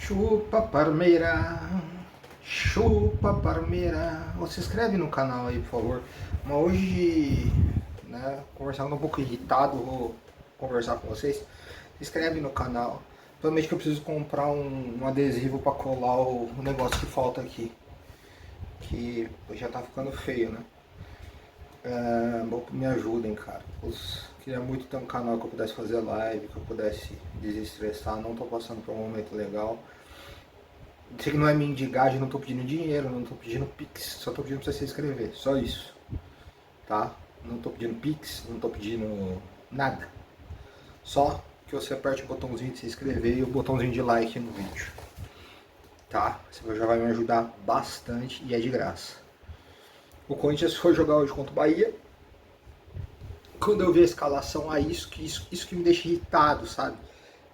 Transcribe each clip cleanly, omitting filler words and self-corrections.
Chupa Parmeira, chupa Parmeira. Se inscreve no canal aí, por favor. Mas hoje, né, conversando um pouco irritado, vou conversar com vocês. Se inscreve no canal. Provavelmente que eu preciso comprar um adesivo para colar o negócio que falta aqui. Que já tá ficando feio, né? Me ajudem, cara. Queria muito ter um canal que eu pudesse fazer live, que eu pudesse desestressar. Não tô passando por um momento legal. Sei que não é mendigagem, não tô pedindo dinheiro, não tô pedindo pix, só tô pedindo pra você se inscrever, só isso, tá? Não tô pedindo pix, não tô pedindo nada. Só que você aperte o botãozinho de se inscrever e o botãozinho de like no vídeo, tá? Você já vai me ajudar bastante e é de graça. O Corinthians foi jogar hoje contra o Bahia. Quando eu vi a escalação, isso que me deixa irritado, sabe?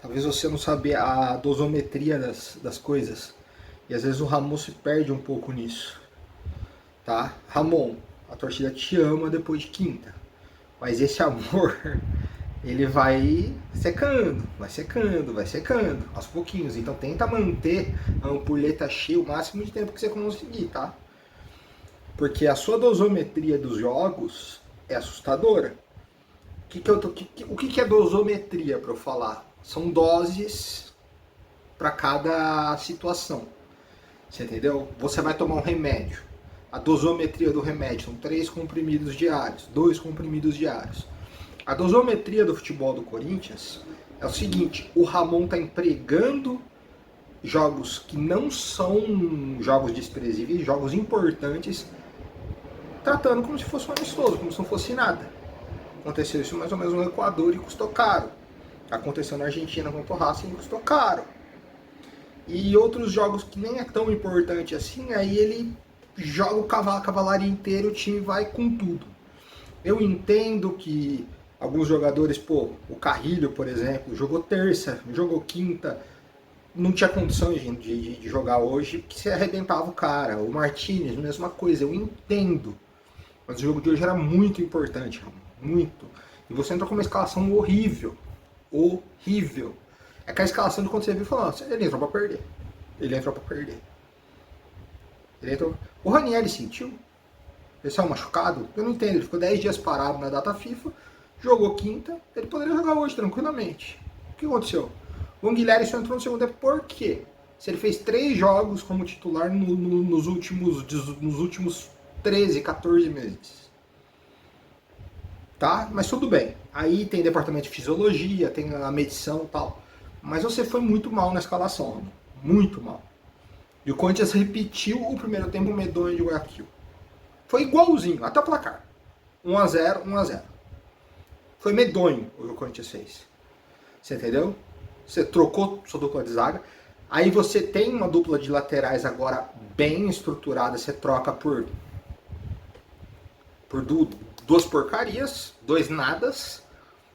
Talvez você não saber a dosometria das coisas. E às vezes o Ramon se perde um pouco nisso, tá? Ramon, a torcida te ama depois de quinta, mas esse amor, ele vai secando, aos pouquinhos. Então tenta manter a ampulheta cheia o máximo de tempo que você conseguir, tá? Porque a sua dosometria dos jogos é assustadora. O que é dosometria, para eu falar? São doses para cada situação. Você entendeu? Você vai tomar um remédio. A dosometria do remédio são 3 comprimidos diários, 2 comprimidos diários. A dosometria do futebol do Corinthians é o seguinte: o Ramon está empregando jogos que não são jogos desprezíveis, jogos importantes, tratando como se fosse um amistoso, como se não fosse nada. Aconteceu isso mais ou menos no Equador e custou caro. Aconteceu na Argentina contra o Racing e custou caro. E outros jogos que nem é tão importante assim, aí ele joga o cavalaria inteiro, o time vai com tudo. Eu entendo que alguns jogadores, o Carrilho, por exemplo, jogou terça, jogou quinta, não tinha condições de jogar hoje, porque se arrebentava o cara. O Martinez, mesma coisa, eu entendo. Mas o jogo de hoje era muito importante, muito. E você entrou com uma escalação horrível. Horrível. É que a escalação de quando você viu falou, ele entrou pra perder. Ele entrou pra perder. Ele entrou... O Ranieri sentiu? Ele saiu machucado? Eu não entendo. Ele ficou 10 dias parado na data FIFA, jogou quinta, ele poderia jogar hoje tranquilamente. O que aconteceu? O Anguilhari só entrou no segundo tempo por quê? Se ele fez 3 jogos como titular nos últimos 13, 14 meses. Tá? Mas tudo bem. Aí tem departamento de fisiologia, tem a medição e tal. Mas você foi muito mal na escalação, muito mal. E o Corinthians repetiu o primeiro tempo medonho de Guayaquil. Foi igualzinho, até o placar. 1-0, 1-0. Foi medonho o que o Corinthians fez. Você entendeu? Você trocou sua dupla de zaga. Aí você tem uma dupla de laterais agora bem estruturada. Você troca por duas porcarias, 2 nadas.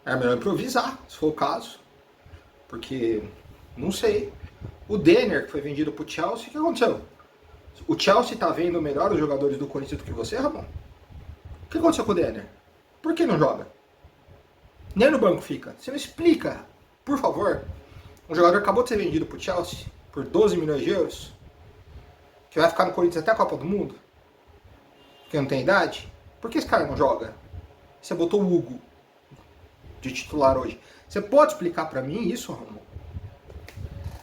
É melhor improvisar, se for o caso. Porque, não sei. O Denner, que foi vendido pro Chelsea, o que aconteceu? O Chelsea tá vendo melhor os jogadores do Corinthians do que você, Ramon? O que aconteceu com o Denner? Por que não joga? Nem no banco fica. Você me explica, por favor. Um jogador acabou de ser vendido pro Chelsea por 12 milhões de euros, que vai ficar no Corinthians até a Copa do Mundo, que não tem idade. Por que esse cara não joga? Você botou o Hugo de titular hoje. Você pode explicar pra mim isso, Ramon?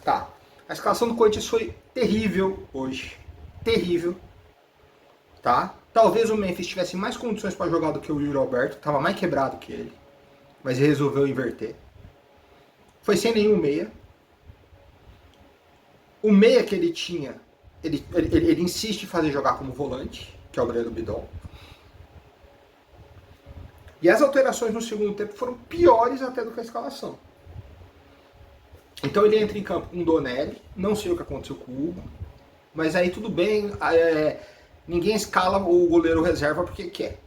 Tá. A escalação do Corinthians foi terrível hoje. Terrível. Tá? Talvez o Memphis tivesse mais condições para jogar do que o Yuri Alberto. Tava mais quebrado que ele. Mas ele resolveu inverter. Foi sem nenhum meia. O meia que ele tinha, ele insiste em fazer jogar como volante, que é o Breno Bidon. E as alterações no segundo tempo foram piores até do que a escalação. Então ele entra em campo com o Donelli, não sei o que aconteceu com o Hugo, mas aí tudo bem, ninguém escala o goleiro reserva porque quer.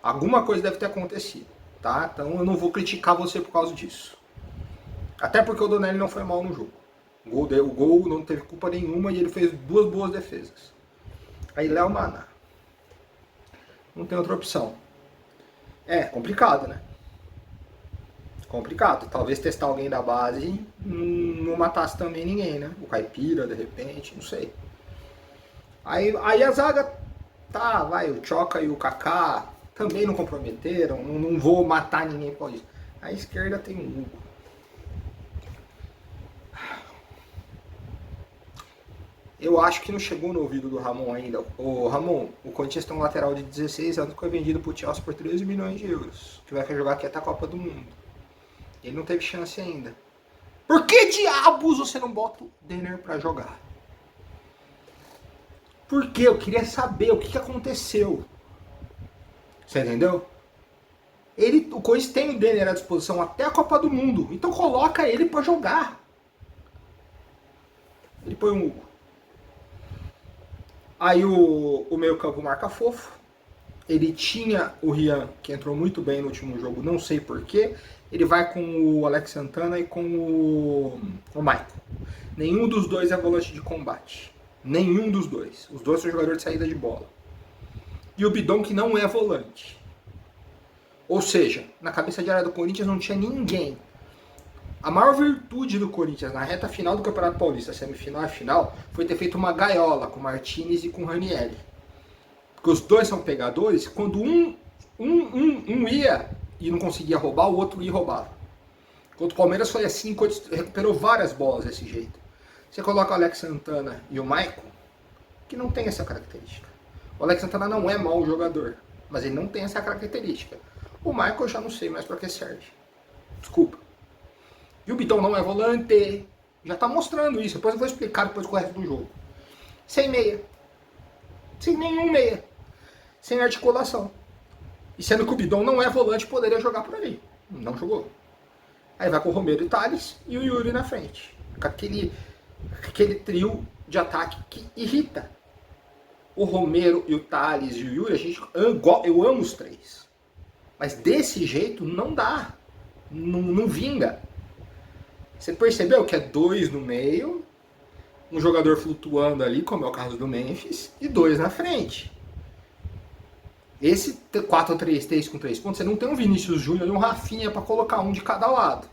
Alguma coisa deve ter acontecido, tá? Então eu não vou criticar você por causa disso. Até porque o Donelli não foi mal no jogo. O gol não teve culpa nenhuma e ele fez 2 boas defesas. Aí Léo Maná. Não tem outra opção. É complicado, né? Complicado. Talvez testar alguém da base não matasse também ninguém, né? O Caipira, de repente, não sei. Aí a zaga, tá, vai, o Choca e o Kaká também não comprometeram, não vou matar ninguém por isso. A esquerda tem o Hugo. Eu acho que não chegou no ouvido do Ramon ainda. O Ramon, o Corinthians tem um lateral de 16 anos que foi vendido pro Chelsea por 13 milhões de euros. Que vai jogar aqui até a Copa do Mundo. Ele não teve chance ainda. Por que diabos você não bota o Denner pra jogar? Por quê? Eu queria saber o que aconteceu. Você entendeu? O Corinthians tem o Denner à disposição até a Copa do Mundo. Então coloca ele pra jogar. Ele põe um Hugo. Aí o meio campo marca fofo. Ele tinha o Rian, que entrou muito bem no último jogo, não sei porquê. Ele vai com o Alex Santana e com o Michael. Nenhum dos dois é volante de combate. Nenhum dos dois. Os dois são jogadores de saída de bola. E o Bidon, que não é volante. Ou seja, na cabeça de área do Corinthians não tinha ninguém. A maior virtude do Corinthians na reta final do Campeonato Paulista, semifinal e final, foi ter feito uma gaiola com o Martinez e com o Ranieri. Porque os dois são pegadores, quando um ia e não conseguia roubar, o outro ia e roubava. Enquanto o Palmeiras foi assim, recuperou várias bolas desse jeito. Você coloca o Alex Santana e o Michael, que não tem essa característica. O Alex Santana não é mau jogador, mas ele não tem essa característica. O Michael eu já não sei mais pra que serve. Desculpa. E o Bitão não é volante. Já tá mostrando isso. Depois eu vou explicar depois com o resto do jogo. Sem meia. Sem nenhum meia. Sem articulação. E sendo que o Bidon não é volante, poderia jogar por ali. Não jogou. Aí vai com o Romero e Thales e o Yuri na frente. Com aquele trio de ataque que irrita. O Romero e o Thales e o Yuri, eu amo os três. Mas desse jeito não dá. Não vinga. Você percebeu que é dois no meio, um jogador flutuando ali, como é o caso do Memphis, e dois na frente. Esse 4-3-3 com 3 pontos, você não tem um Vinícius Júnior e um Rafinha para colocar um de cada lado.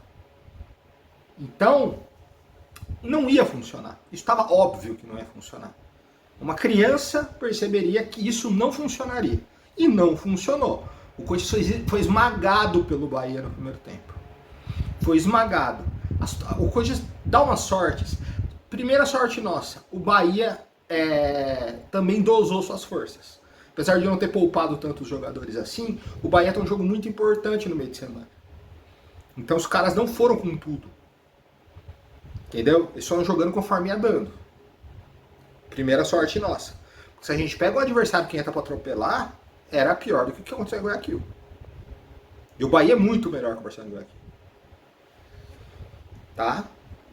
Então, não ia funcionar. Isso estava óbvio que não ia funcionar. Uma criança perceberia que isso não funcionaria. E não funcionou. O Corinthians foi esmagado pelo Bahia no primeiro tempo. Foi esmagado. O Corinthians dá umas sortes. Primeira sorte nossa, o Bahia também dosou suas forças. Apesar de não ter poupado tantos jogadores assim, o Bahia tem um jogo muito importante no meio de semana. Então os caras não foram com tudo. Entendeu? Eles foram jogando conforme ia dando. Primeira sorte nossa. Porque se a gente pega o adversário que entra pra atropelar, era pior do que o que aconteceu em Guayaquil. E o Bahia é muito melhor que o Barcelona de Guayaquil. Tá?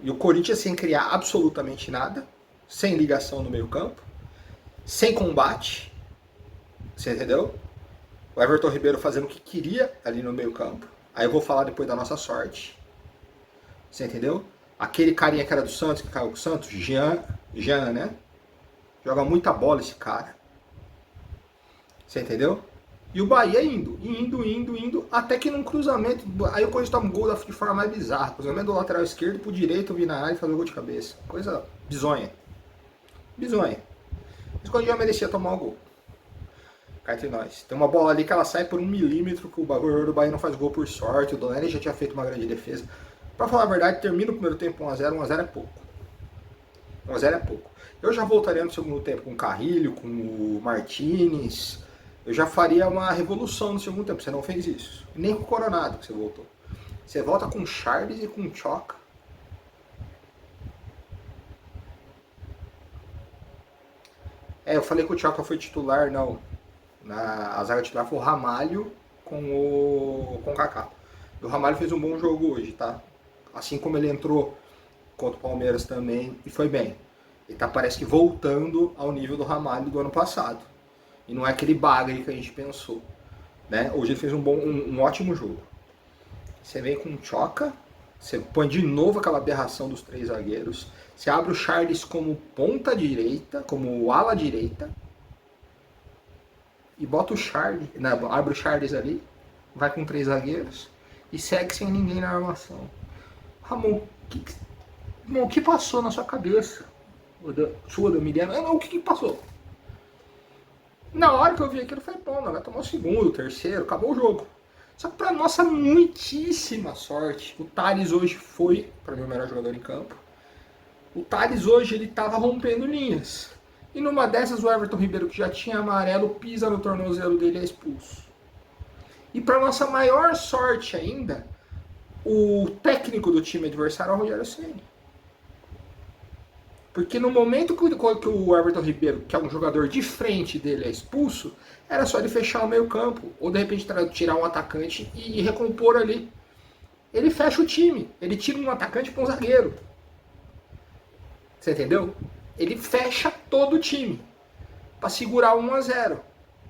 E o Corinthians sem criar absolutamente nada, sem ligação no meio campo, sem combate, você entendeu? O Everton Ribeiro fazendo o que queria ali no meio campo. Aí eu vou falar depois da nossa sorte. Você entendeu? Aquele carinha que era do Santos, que caiu com o Santos, Jean, né? Joga muita bola esse cara. Você entendeu? E o Bahia indo, até que num cruzamento, aí o Corinthians toma um gol de forma mais bizarra. Cruzamento do lateral esquerdo pro direito, vir na área e fazer o gol de cabeça. Coisa bizonha. Bizonha. Mas o Corinthians já merecia tomar o gol. Cá entre nós. Tem uma bola ali que ela sai por 1 milímetro, que o bagulho do Bahia não faz gol por sorte. O Donelli já tinha feito uma grande defesa. Pra falar a verdade, termina o primeiro tempo 1x0, 1x0 é pouco. 1x0 é pouco. Eu já voltaria no segundo tempo com o Carrilho, com o Martinez. Eu já faria uma revolução no segundo tempo. Você não fez isso. Nem com o Coronado que você voltou. Você volta com o Charles e com o Choca. Eu falei que o Choca foi titular, não. A zaga titular foi o Ramalho com o Kaká. O Ramalho fez um bom jogo hoje, tá? Assim como ele entrou contra o Palmeiras também e foi bem. Ele tá, parece que voltando ao nível do Ramalho do ano passado. E não é aquele bagre que a gente pensou. Né? Hoje ele fez um ótimo jogo. Você vem com o Choca, você põe de novo aquela aberração dos 3 zagueiros. Você abre o Charles como ponta direita, como ala direita. E bota o Charles, abre o Charles ali, vai com 3 zagueiros. e segue sem ninguém na armação. Ramon, o que passou na sua cabeça? Sua, da Miriam? Não, o que passou? Na hora que eu vi aquilo, eu falei, pô, não, vai tomar o segundo, o terceiro, acabou o jogo. Só que pra nossa muitíssima sorte, o Thales hoje foi, para mim, o melhor jogador em campo. O Thales hoje, ele tava rompendo linhas. E numa dessas, o Everton Ribeiro, que já tinha amarelo, pisa no tornozelo dele e é expulso. E para nossa maior sorte ainda, o técnico do time adversário é o Rogério Ceni. Porque no momento que o Everton Ribeiro, que é um jogador de frente dele, é expulso, era só ele fechar o meio campo. Ou de repente tirar um atacante e recompor ali. Ele fecha o time. Ele tira um atacante para um zagueiro. Você entendeu? Ele fecha todo o time para segurar 1-0,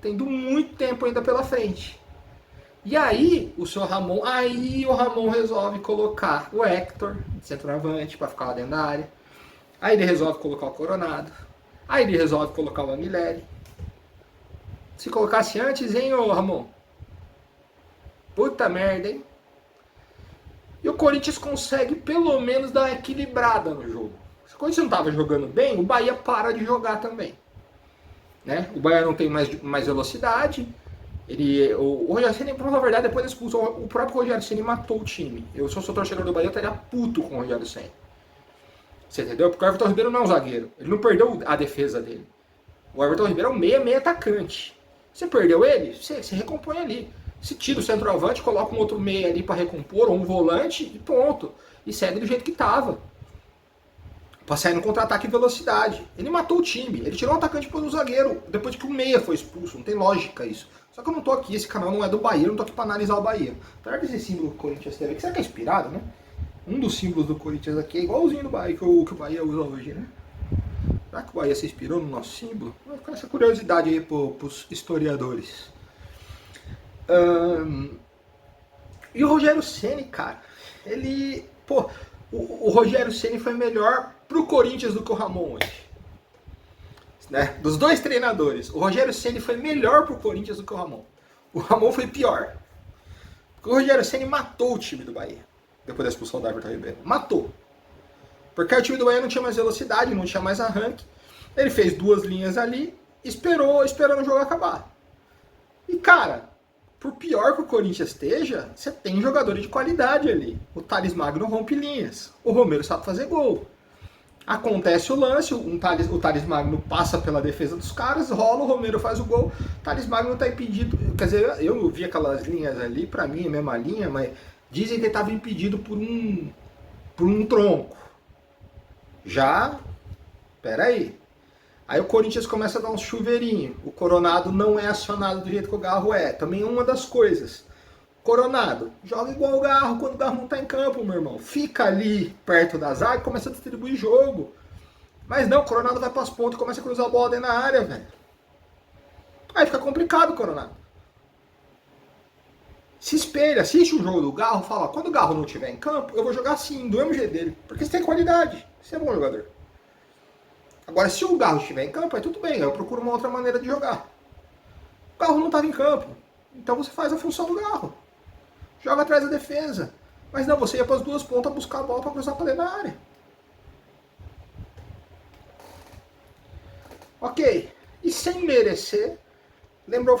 tendo muito tempo ainda pela frente. E aí o Ramon resolve colocar o Hector de centroavante para ficar lá dentro da área. Aí ele resolve colocar o Coronado. Aí ele resolve colocar o Amileri. Se colocasse antes, hein, ô Ramon? Puta merda, hein? E o Corinthians consegue pelo menos dar uma equilibrada no jogo. Se o Corinthians não estava jogando bem, o Bahia para de jogar também. Né? O Bahia não tem mais velocidade. O Rogério Ceni, na verdade, depois da expulsão, o próprio Rogério Ceni matou o time. Eu, se eu sou torcedor do Bahia, eu estaria puto com o Rogério Ceni. Você entendeu? Porque o Everton Ribeiro não é um zagueiro. Ele não perdeu a defesa dele. O Everton Ribeiro é um meia atacante. Você perdeu ele, você recompõe ali. Se tira o centroavante, coloca um outro meia ali para recompor, ou um volante, e pronto. E segue do jeito que estava. Pra sair no contra-ataque e velocidade. Ele matou o time. Ele tirou o atacante para o zagueiro, depois que o meia foi expulso. Não tem lógica isso. Só que eu não tô aqui, esse canal não é do Bahia, eu não tô aqui para analisar o Bahia. Apesar desse símbolo que o Corinthians teve, que será que é inspirado, né? Um dos símbolos do Corinthians aqui é igualzinho do Bahia, que o Bahia usa hoje, né? Será que o Bahia se inspirou no nosso símbolo? Vai ficar essa curiosidade aí pros historiadores. E o Rogério Ceni, cara, ele... Pô, o Rogério Ceni foi melhor pro Corinthians do que o Ramon hoje. Né? Dos dois treinadores, o Rogério Ceni foi melhor pro Corinthians do que o Ramon. O Ramon foi pior. Porque o Rogério Ceni matou o time do Bahia. Depois da expulsão do Everton Ribeiro. Matou. Porque o time do Bahia não tinha mais velocidade, não tinha mais arranque. Ele fez duas linhas ali, esperando o jogo acabar. E cara, por pior que o Corinthians esteja, você tem jogadores de qualidade ali. O Thales Magno rompe linhas. O Romero sabe fazer gol. Acontece o lance, o Thales Magno passa pela defesa dos caras, rola, o Romero faz o gol. O Thales Magno tá impedido. Quer dizer, eu vi aquelas linhas ali, pra mim é a mesma linha, mas dizem que ele estava impedido por um tronco. Já, peraí. Aí o Corinthians começa a dar um chuveirinho. O Coronado não é acionado do jeito que o Garro é. Também é uma das coisas. Coronado, joga igual o Garro quando o Garro não tá em campo, meu irmão. Fica ali perto da zaga e começa a distribuir jogo. Mas não, o Coronado vai para as pontas e começa a cruzar a bola dentro da área, velho. Aí fica complicado o Coronado. Se espelha, assiste o jogo do Garro, fala, quando o Garro não estiver em campo, eu vou jogar assim, do mesmo jeito dele. Porque você tem qualidade, você é bom jogador. Agora, se o Garro estiver em campo, aí tudo bem, eu procuro uma outra maneira de jogar. O Garro não estava em campo, então você faz a função do Garro. Joga atrás da defesa. Mas não, você ia para as duas pontas buscar a bola para cruzar para dentro da área. Ok. E sem merecer, lembrou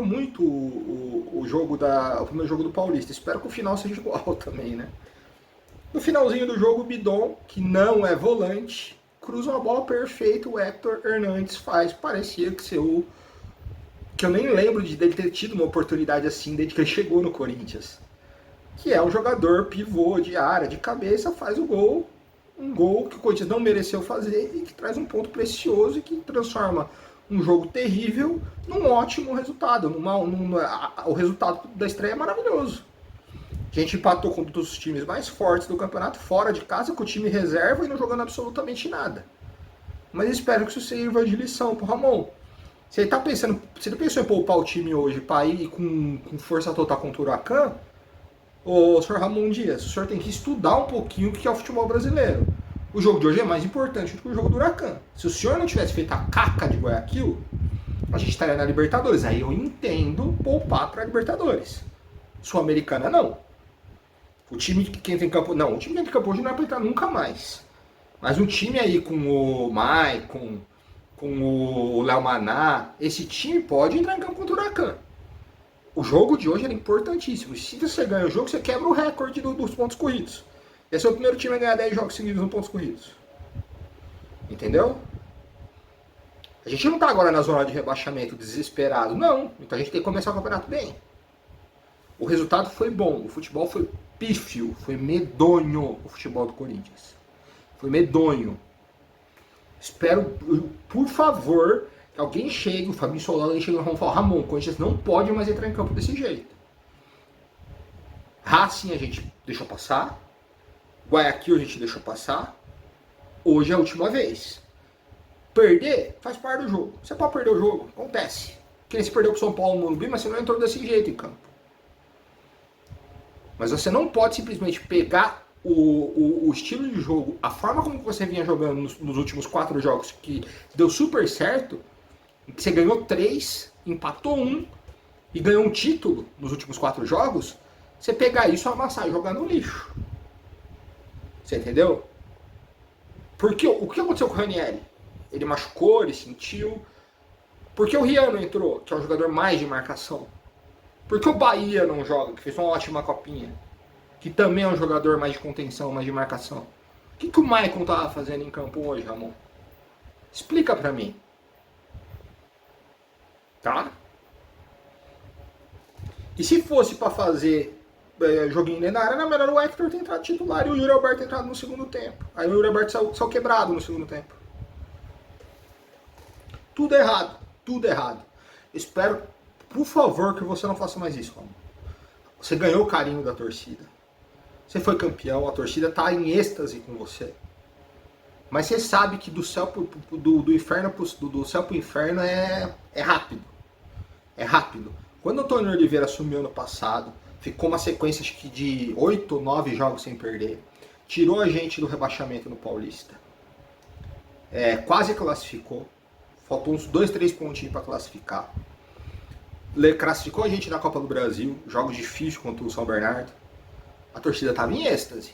muito o jogo o primeiro jogo do Paulista. Espero que o final seja igual também, né? No finalzinho do jogo, o Bidon, que não é volante, cruza uma bola perfeita, o Hector Hernandes faz. Parecia que ser o... que eu nem lembro dele ter tido uma oportunidade assim desde que ele chegou no Corinthians. Que é um jogador pivô de área, de cabeça, faz o gol. Um gol que o Corinthians não mereceu fazer e que traz um ponto precioso e que transforma um jogo terrível num ótimo resultado. O resultado da estreia é maravilhoso. A gente empatou com um dos times mais fortes do campeonato, fora de casa, com o time reserva e não jogando absolutamente nada. Mas espero que isso sirva de lição pro Ramon. Você não pensou em poupar o time hoje para ir com força total contra o Huracan? Ô, senhor Ramon Dias, o senhor tem que estudar um pouquinho o que é o futebol brasileiro. O jogo de hoje é mais importante do que o jogo do Huracan. Se o senhor não tivesse feito a caca de Guayaquil, a gente estaria na Libertadores. Aí eu entendo poupar para a Libertadores. Sul-Americana não. O time que entra em campo. Não, o time que entra em campo hoje não é pra entrar nunca mais. Mas um time aí com o Maicon, com o Léo Maná, esse time pode entrar em campo contra o Huracan. O jogo de hoje era importantíssimo. Se você ganha o jogo, você quebra o recorde dos pontos corridos. Esse é o primeiro time a ganhar 10 jogos seguidos no pontos corridos. Entendeu? A gente não tá agora na zona de rebaixamento desesperado, não. Então a gente tem que começar o campeonato bem. O resultado foi bom, o futebol foi pífio, foi medonho o futebol do Corinthians. Foi medonho. Espero, por favor, que alguém chegue, o Fabinho Solano chegue e falar, Ramon, o Corinthians não pode mais entrar em campo desse jeito. Racing a gente deixou passar, Guayaquil a gente deixou passar, hoje é a última vez. Perder faz parte do jogo. Você pode perder o jogo, acontece. Que nem se perdeu pro São Paulo no Morumbi, mas você não entrou desse jeito em campo. Mas você não pode simplesmente pegar o estilo de jogo, a forma como você vinha jogando nos últimos 4 jogos, que deu super certo, que você ganhou 3, empatou 1 e ganhou um título nos últimos 4 jogos, você pegar isso, amassar e jogar no lixo. Você entendeu? Porque o que aconteceu com o Ranieri? Ele machucou, ele sentiu. Por que o Riano entrou, que é um jogador mais de marcação? Por que o Bahia não joga, que fez uma ótima copinha? Que também é um jogador mais de contenção, mais de marcação. O que o Maicon tava fazendo em campo hoje, Ramon? Explica pra mim. Tá? E se fosse pra fazer joguinho dentro da área, era melhor o Hector ter entrado titular e o Yuri Alberto ter entrado no segundo tempo. Aí o Yuri Alberto saiu quebrado no segundo tempo. Tudo errado, tudo errado. Espero, por favor, que você não faça mais isso, Ramon. Você ganhou o carinho da torcida. Você foi campeão, a torcida tá em êxtase com você. Mas você sabe que do céu do céu pro inferno é rápido. É rápido. Quando o Antônio Oliveira assumiu ano passado, ficou uma sequência acho que de 8 ou 9 jogos sem perder. Tirou a gente do rebaixamento no Paulista. Quase classificou. Faltou uns 2, 3 pontinhos para classificar. Classificou a gente na Copa do Brasil. Jogos difíceis contra o São Bernardo. A torcida estava em êxtase.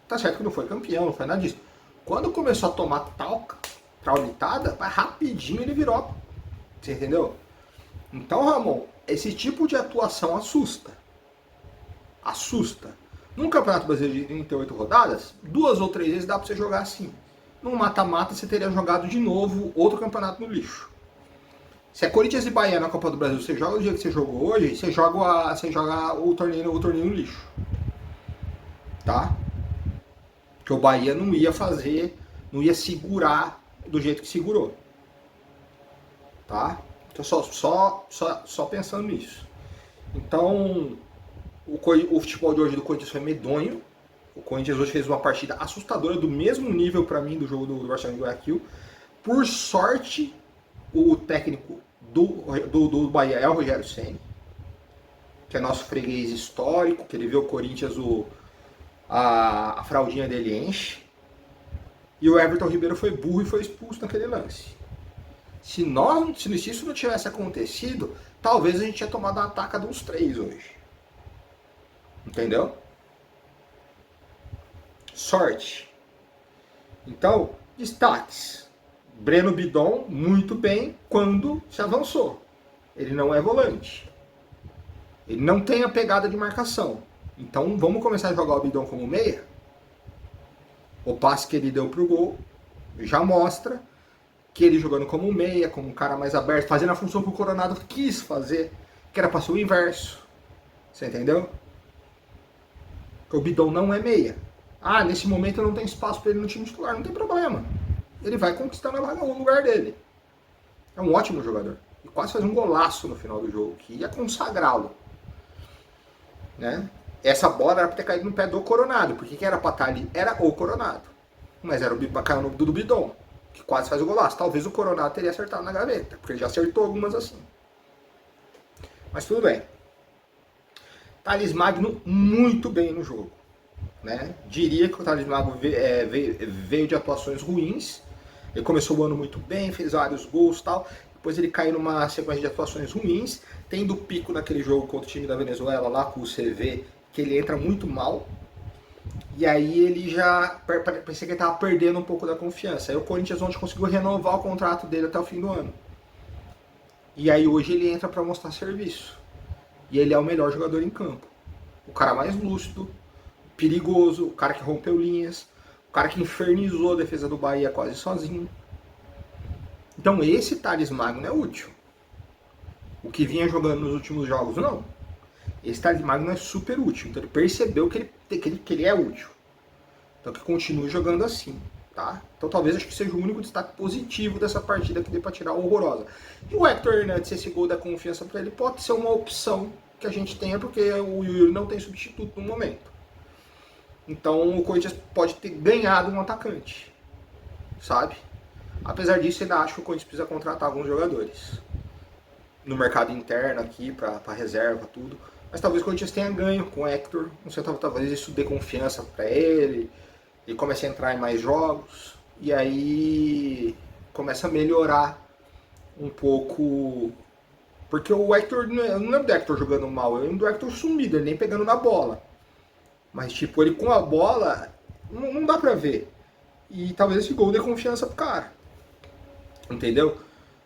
Tá certo que não foi campeão, não foi nada disso. Quando começou a tomar traulitada, rapidinho ele virou. Você entendeu? Então, Ramon, esse tipo de atuação assusta. Assusta. Num Campeonato Brasileiro de 38 rodadas, 2 ou 3 vezes dá pra você jogar assim. Num mata-mata você teria jogado de novo outro campeonato no lixo. Se é Corinthians e Bahia na Copa do Brasil, você joga do jeito que você jogou hoje, você joga o torneio no lixo. Tá? Que o Bahia não ia segurar do jeito que segurou. Tá? Então só pensando nisso. Então, o futebol de hoje do Corinthians foi medonho. O Corinthians hoje fez uma partida assustadora, do mesmo nível para mim do jogo do Barcelona de Guayaquil. Por sorte, o técnico do Bahia é o Rogério Ceni, que é nosso freguês histórico, que ele vê o Corinthians, a fraldinha dele enche. E o Everton Ribeiro foi burro e foi expulso naquele lance. Se isso não tivesse acontecido, talvez a gente tinha tomado uma ataca dos 3 hoje. Entendeu? Sorte. Então, destaques. Breno Bidon, muito bem quando se avançou. Ele não é volante. Ele não tem a pegada de marcação. Então, vamos começar a jogar o Bidon como meia? O passe que ele deu pro gol já mostra que ele jogando como meia, como um cara mais aberto, fazendo a função que o Coronado quis fazer, que era para ser o inverso. Você entendeu? O Bidon não é meia. Ah, nesse momento não tem espaço para ele no time titular. Não tem problema. Ele vai conquistando o lugar dele. É um ótimo jogador. E quase faz um golaço no final do jogo, que ia consagrá-lo. Né? Essa bola era para ter caído no pé do Coronado. Porque quem era para estar ali era o Coronado. Mas era caiu no do Bidon, que quase faz o golaço. Talvez o Coronado teria acertado na gaveta, porque ele já acertou algumas assim. Mas tudo bem. Thales Magno muito bem no jogo. Né? Diria que o Thales Magno veio de atuações ruins. Ele começou o ano muito bem, fez vários gols e tal. Depois ele caiu numa sequência de atuações ruins. Tendo pico naquele jogo contra o time da Venezuela lá com o CV, que ele entra muito mal. E aí ele já parecia que ele estava perdendo um pouco da confiança. Aí o Corinthians ontem conseguiu renovar o contrato dele até o fim do ano. E aí hoje ele entra para mostrar serviço. E ele é o melhor jogador em campo. O cara mais lúcido, perigoso, o cara que rompeu linhas, o cara que infernizou a defesa do Bahia quase sozinho. Então esse Thales Magno é útil. O que vinha jogando nos últimos jogos, não. Esse Thales Magno é super útil. Então ele percebeu que ele é útil. Então que continue jogando assim. Tá? Então talvez acho que seja o único destaque positivo dessa partida que dê para tirar o horrorosa. E o Hector Hernandes, esse gol da confiança para ele, pode ser uma opção que a gente tenha, porque o Yuri não tem substituto no momento. Então o Corinthians pode ter ganhado um atacante, sabe? Apesar disso, ainda acho que o Corinthians precisa contratar alguns jogadores no mercado interno aqui, para reserva, tudo. Mas talvez o Corinthians tenha ganho com o Hector. Não sei, talvez isso dê confiança para ele comece a entrar em mais jogos. E aí começa a melhorar um pouco. Porque o Hector, eu não lembro do Hector jogando mal, eu lembro do Hector sumido, ele nem pegando na bola. Mas tipo, ele com a bola, não dá pra ver. E talvez esse gol dê confiança pro cara. Entendeu?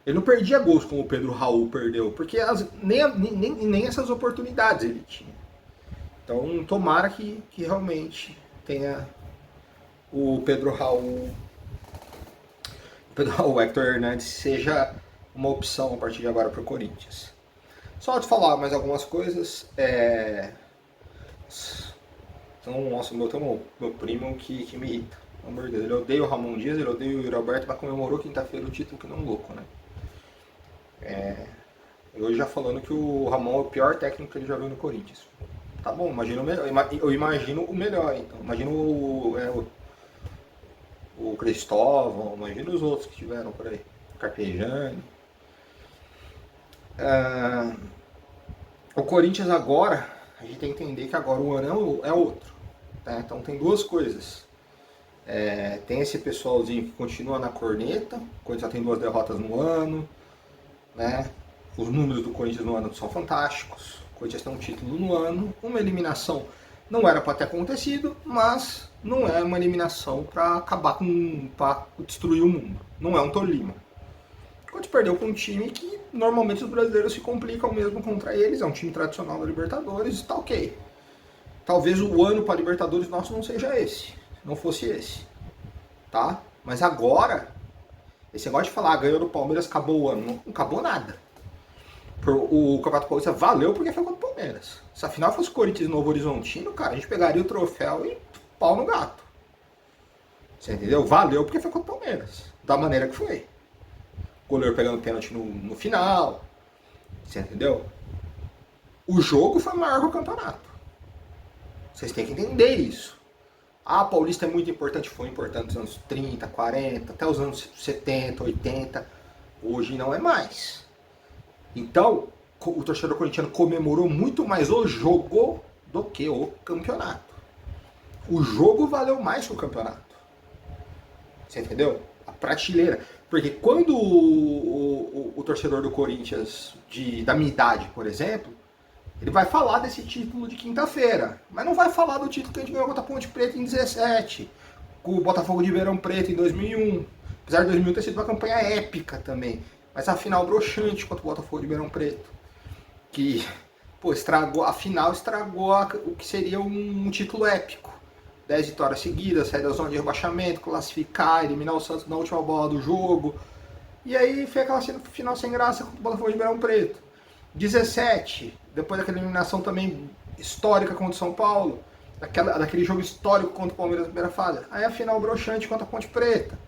Ele não perdia gols como o Pedro Raul perdeu, porque nem essas oportunidades ele tinha. Então tomara que realmente tenha o Pedro Raul, o Hector Hernandes seja uma opção a partir de agora para o Corinthians. Só de falar mais algumas coisas. Então, nossa, meu primo que me irrita. Pelo amor de Deus, ele odeia o Ramon Dias, ele odeia o Yuri Alberto, mas comemorou quinta-feira o título que não é louco, né? Hoje já falando que o Ramon é o pior técnico que ele já viu no Corinthians. Tá bom, imagino o melhor. Eu imagino o melhor, então. Imagino o Cristóvão, imagina os outros que tiveram por aí. Carpejani. O Corinthians agora, a gente tem que entender que agora o ano é outro. Tá? Então tem duas coisas. Tem esse pessoalzinho que continua na corneta, o Corinthians já tem 2 derrotas no ano, né? Os números do Corinthians no ano são fantásticos. O Corinthians tem um título no ano, uma eliminação não era para ter acontecido, mas não é uma eliminação para acabar para destruir o mundo. Não é um Tolima. O Corinthians perdeu para um time que normalmente os brasileiros se complicam mesmo contra eles, é um time tradicional da Libertadores, está ok. Talvez o ano para a Libertadores nosso não seja esse, não fosse esse, tá? Mas agora, esse negócio de falar, ganhou do Palmeiras, acabou o ano, não acabou nada. O Campeonato Paulista valeu porque foi contra o Palmeiras. Se a final fosse Corinthians e Novo Horizontino, cara, a gente pegaria o troféu e pau no gato. Você entendeu? Valeu porque foi contra o Palmeiras. Da maneira que foi. O goleiro pegando pênalti no final. Você entendeu? O jogo foi maior que o campeonato. Vocês têm que entender isso. Ah, Paulista é muito importante. Foi importante nos anos 30, 40, até os anos 70, 80. Hoje não é mais. Então, o torcedor corintiano comemorou muito mais o jogo do que o campeonato. O jogo valeu mais que o campeonato. Você entendeu? A prateleira. Porque quando o torcedor do Corinthians, da minha idade, por exemplo, ele vai falar desse título de quinta-feira, mas não vai falar do título que a gente ganhou contra a Ponte Preta em 17, com o Botafogo de Ribeirão Preto em 2001. Apesar de 2001 ter sido uma campanha épica também. Mas a final broxante contra o Botafogo de Ribeirão Preto. Que, estragou, a final estragou o que seria um título épico. 10 vitórias seguidas, sair da zona de rebaixamento, classificar, eliminar o Santos na última bola do jogo. E aí foi aquela final sem graça contra o Botafogo de Ribeirão Preto. 17, depois daquela eliminação também histórica contra o São Paulo. Daquele jogo histórico contra o Palmeiras na primeira fase. Aí a final broxante contra a Ponte Preta.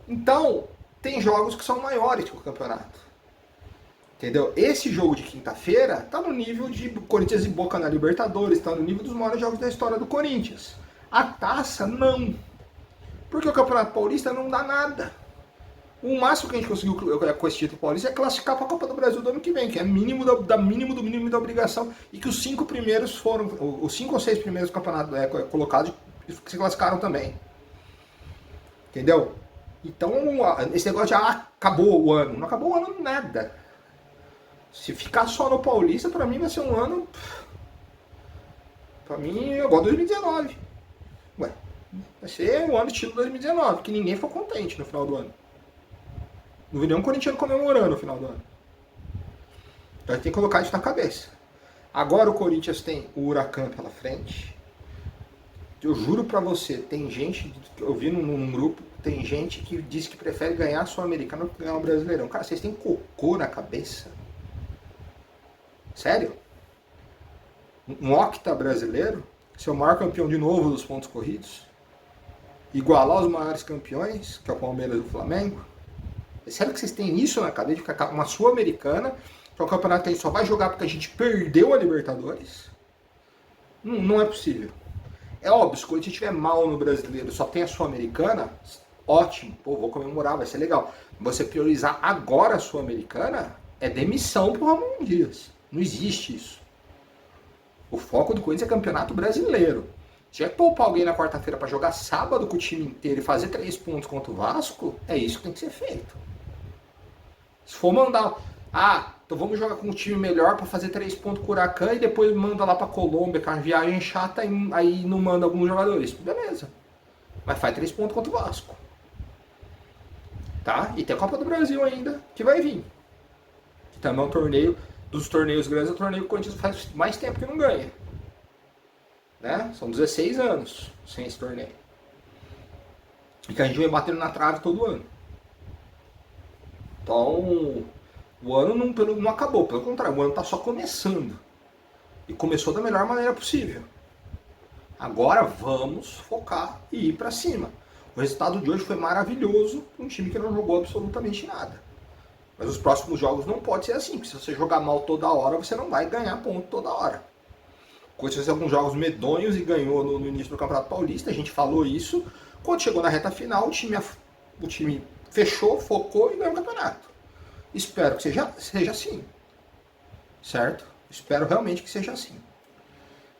Então, tem jogos que são maiores que o campeonato. Entendeu? Esse jogo de quinta-feira tá no nível de Corinthians e Boca na Libertadores, tá no nível dos maiores jogos da história do Corinthians. A taça, não. Porque o Campeonato Paulista não dá nada. O máximo que a gente conseguiu com esse título paulista é classificar para a Copa do Brasil do ano que vem, que é mínimo mínimo da obrigação, e que os 5 primeiros foram, os 5 ou 6 primeiros campeonatos colocados se classificaram também. Entendeu? Então, esse negócio de acabou o ano. Não acabou o ano nada. Se ficar só no Paulista, pra mim vai ser um ano... Pra mim, igual 2019. Vai ser o ano estilo 2019, que ninguém ficou contente no final do ano. Não vi nenhum corintiano comemorando no final do ano. Então a gente tem que colocar isso na cabeça. Agora o Corinthians tem o Huracan pela frente. Eu juro pra você, tem gente, eu vi num grupo, tem gente que diz que prefere ganhar a Sul-Americana do que ganhar o Brasileirão. Cara, vocês têm cocô na cabeça? Sério? Um octa brasileiro, ser o maior campeão de novo dos pontos corridos, igualar os maiores campeões, que é o Palmeiras e o Flamengo. É sério que vocês têm isso na cabeça de ficar uma Sul-Americana, que é um campeonato que a gente só vai jogar porque a gente perdeu a Libertadores? Não é possível. É óbvio, se o Corinthians estiver mal no brasileiro, só tem a Sul-Americana, ótimo, pô, vou comemorar, vai ser legal. Você priorizar agora a Sul-Americana é demissão pro Ramon Dias. Não existe isso. O foco do Corinthians é campeonato brasileiro. Se tiver que poupar alguém na quarta-feira para jogar sábado com o time inteiro e fazer 3 pontos contra o Vasco, é isso que tem que ser feito. Se for mandar, então vamos jogar com um time melhor para fazer 3 pontos com o Huracan e depois manda lá para Colômbia, com a viagem chata, e aí não manda alguns jogadores. Beleza. Mas faz 3 pontos contra o Vasco. Tá? E tem a Copa do Brasil ainda, que vai vir. Que também é um torneio, dos torneios grandes, é o torneio que o Corinthians faz mais tempo que não ganha. Né? São 16 anos sem esse torneio. E que a gente vem batendo na trave todo ano. Então, o ano não acabou, pelo contrário, o ano está só começando. E começou da melhor maneira possível. Agora vamos focar e ir para cima. O resultado de hoje foi maravilhoso para um time que não jogou absolutamente nada. Mas os próximos jogos não pode ser assim, porque se você jogar mal toda hora, você não vai ganhar ponto toda hora. O Corinthians fez alguns jogos medonhos e ganhou no início do Campeonato Paulista, a gente falou isso. Quando chegou na reta final, o time fechou, focou e ganhou o campeonato. Espero que seja assim. Certo? Espero realmente que seja assim.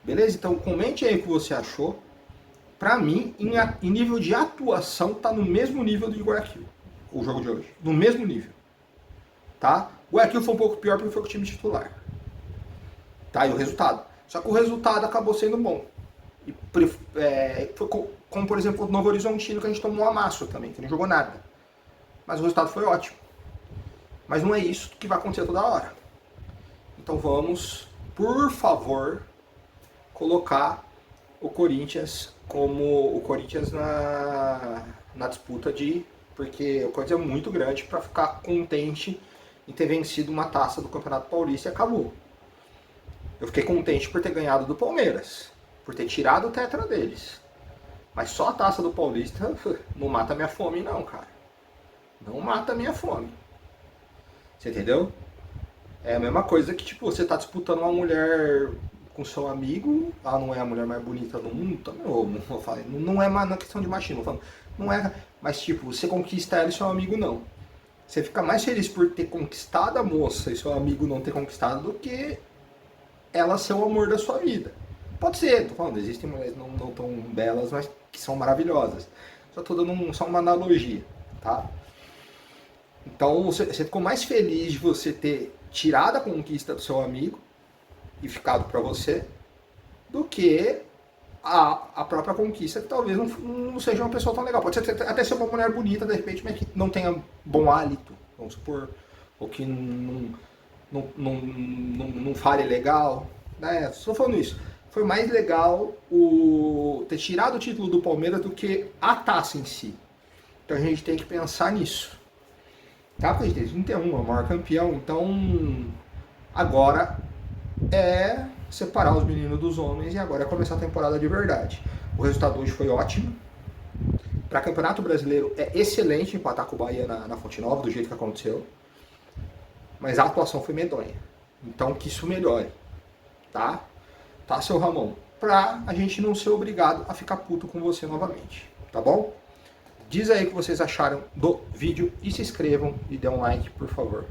Beleza? Então comente aí o que você achou. Pra mim, em nível de atuação, tá no mesmo nível do Guayaquil. O jogo de hoje. No mesmo nível. Tá? O Guayaquil foi um pouco pior porque foi com o time titular. Tá? E o resultado. Só que o resultado acabou sendo bom. E, foi como, por exemplo, o Novo Horizontino, que a gente tomou um amasso também, que não jogou nada. Mas o resultado foi ótimo. Mas não é isso que vai acontecer toda hora. Então vamos, por favor, colocar o Corinthians como o Corinthians na disputa de... Porque o Corinthians é muito grande para ficar contente em ter vencido uma taça do Campeonato Paulista e acabou. Eu fiquei contente por ter ganhado do Palmeiras, por ter tirado o tetra deles. Mas só a taça do Paulista não mata minha fome não, cara. Não mata minha fome. Você entendeu? É a mesma coisa que, tipo, você tá disputando uma mulher com seu amigo, ela não é a mulher mais bonita do mundo, também, não é uma questão de machismo, falando, não é, mas tipo, você conquista ela e seu amigo não. Você fica mais feliz por ter conquistado a moça e seu amigo não ter conquistado do que ela ser o amor da sua vida. Pode ser, tô falando, existem mulheres não tão belas, mas que são maravilhosas. Só tô dando só uma analogia, tá? Então você ficou mais feliz de você ter tirado a conquista do seu amigo e ficado para você do que a própria conquista, que talvez não seja uma pessoa tão legal. Pode até ser uma mulher bonita, de repente, mas que não tenha bom hálito, vamos supor, ou que não fale legal. Né? Estou falando isso. Foi mais legal ter tirado o título do Palmeiras do que a taça em si. Então a gente tem que pensar nisso. Tá? Porque a gente tem 31, é o maior campeão. Então agora é separar os meninos dos homens e agora é começar a temporada de verdade. O resultado hoje foi ótimo. Para Campeonato Brasileiro é excelente empatar com o Bahia na Fonte Nova, do jeito que aconteceu. Mas a atuação foi medonha. Então que isso melhore. Tá? Tá, seu Ramon? Pra a gente não ser obrigado a ficar puto com você novamente. Tá bom? Diz aí o que vocês acharam do vídeo e se inscrevam e dê um like, por favor.